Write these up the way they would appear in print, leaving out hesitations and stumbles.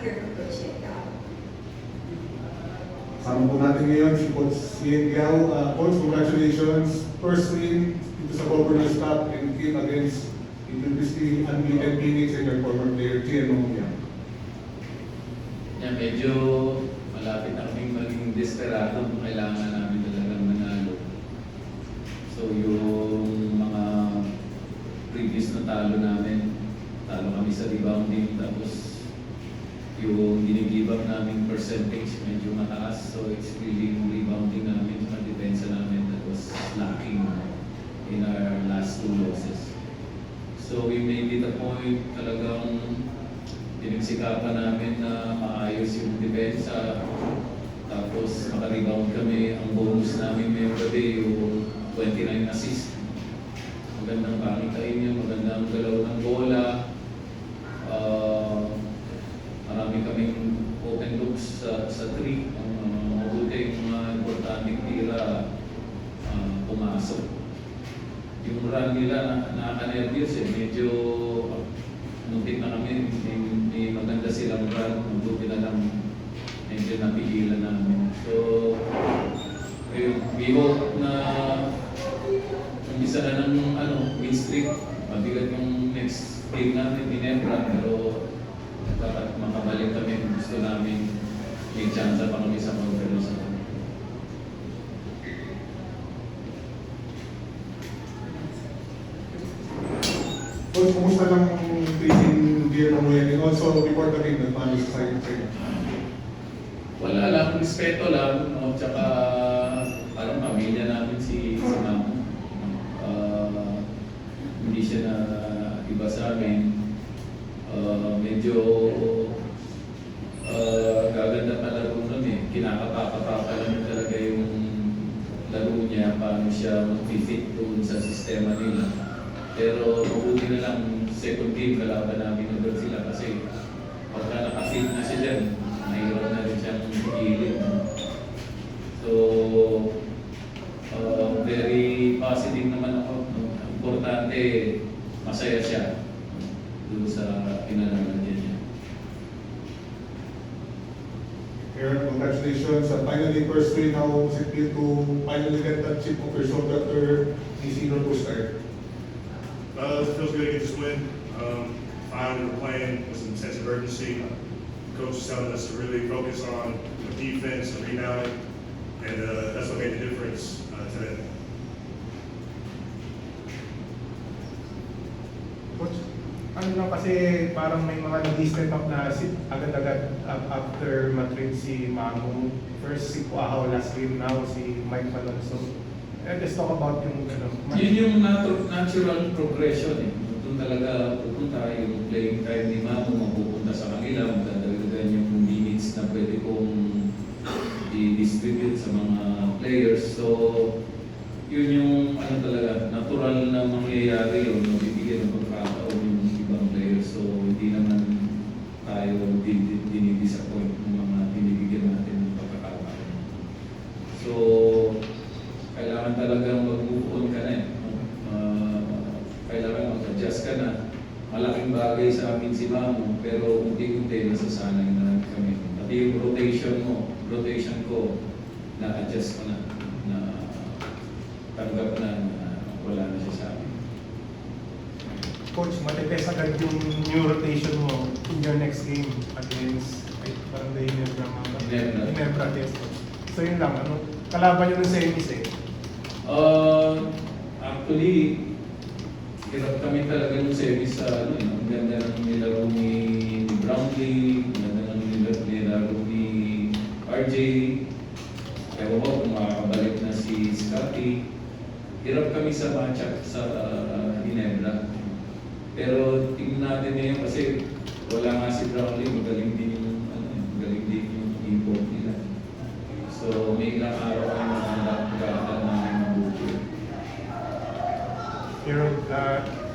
your approach yet, Gao? Kasama po natin ngayon si Coach Ian Giao. Coach, congratulations. First win dito sa Governor's Cup and game against the previously unbeaten Phoenix and your former player, Gian Mongya. Yeah, medyo malapit na kaming maging desperado kung kailangan namin talagang manalo. So yung mga previous na talo namin, talo kami sa rebounding, tapos yung ginigive up namin percentage medyo mataas. So it's really yung rebounding namin sa depensa namin that was lacking in our last two losses. So we made it a point talagang pinagsikapan namin na maayos yung depensa, tapos makarebound kami. Ang bonus namin ngayong gabi yung 29 assist. Magandang pakitain niya, magandang galaw ng bola. Marami kaming open looks sa 3. Ang mabuti yung mga importanteng tira pumasok. Yung run nila nakaka-nervyos medyo muntik na kami, may maganda silang run, mabuti na lang medyo napigilan namin. So, we hope na umpisa na ng win streak, mabigat yung next game namin, Ginebra, pero dapat makabalik kami kung gusto namin may chance pa kami sa conference. Coach, kumusta lang facing Gian Mongya and also before the game, paano sa side sa'yo? Wala lang, respeto lang, no? Tsaka parang pamilya namin si Mamo. Hindi siya na iba sa amin. Medyo gaganda pa laro nun eh. Kinakapakapaka lang talaga yung laro niya, paano siya mag-fit doon sa sistema nila. Pero mabuti na lang second game kalaban namin agad sila kasi pagka nakafit na siya dyan, mahirap na rin siyang higilin. So, very positive naman ako. No? Importante, masaya siya doon sa pinalaman niya. Aaron, congratulations. Finally, first win. How was it feel to finally get that chip off your shoulder after the season to start? It feels good to get this win. Finally, we're playing with some sense of urgency. Coach is telling us to really focus on defense and rebounding, and that's what made the difference today. Coach, ano lang kasi parang may mga nag-step up na agad-agad after matreat si Mamo. First si Puahaw, last game now si Mike Alonso. Let's talk about yung Yun yung natural progression eh. Doon talaga pupunta yung playing time ni Mamo, mapupunta sa kanila, magdadagdagan yung minutes na pwede kong i-distribute sa mga players. So, yun yung talaga, natural na mangyayari yun, mabibigyan ng pagkakataon yung ibang players. So, hindi naman tayo dinidisappoint ng mga binibigyan natin ng pagkakataon. So, kailangan talagang mag-move on ka na eh. Kailangan mag-adjust ka na. Malaking bagay sa amin si Mamo, pero unti-unti nasasanay na kami. Pati yung rotation ko, na-adjust ko na tanggap na wala na siya sa amin. Coach, matipes agad yung new rotation mo in your next game against parang the Ginebra test. So yun lang, kalaban nyo ng semis eh. Actually, hirap kami talaga ng semis sa ang ganda ng nilaro ni Brownlee, ang ganda ng nilaro ni RJ. Ewan ko kung makakabalik na si Scotty. Hirap kami sa matchup sa Ginebra. Pero tingnan natin ngayon kasi wala nga si Brownlee, magaling din yung import nila. So may ilang araw ay makakaganda na mabuti.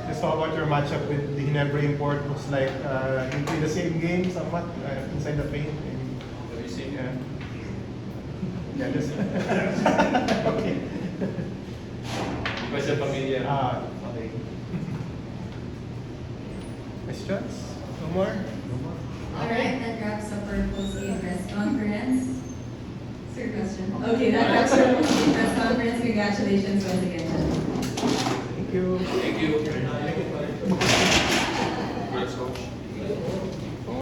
Let's talk about your matchup with the Ginebra import. Looks like you play the same game somewhat inside the paint. Have you seen Yeah. Yeah, just okay. Iba siya pamilya. Okay. Questions? No more? Alright, wraps up our post-game press conference. Sir, question. Okay, that wraps up our post-game press conference. Congratulations once again.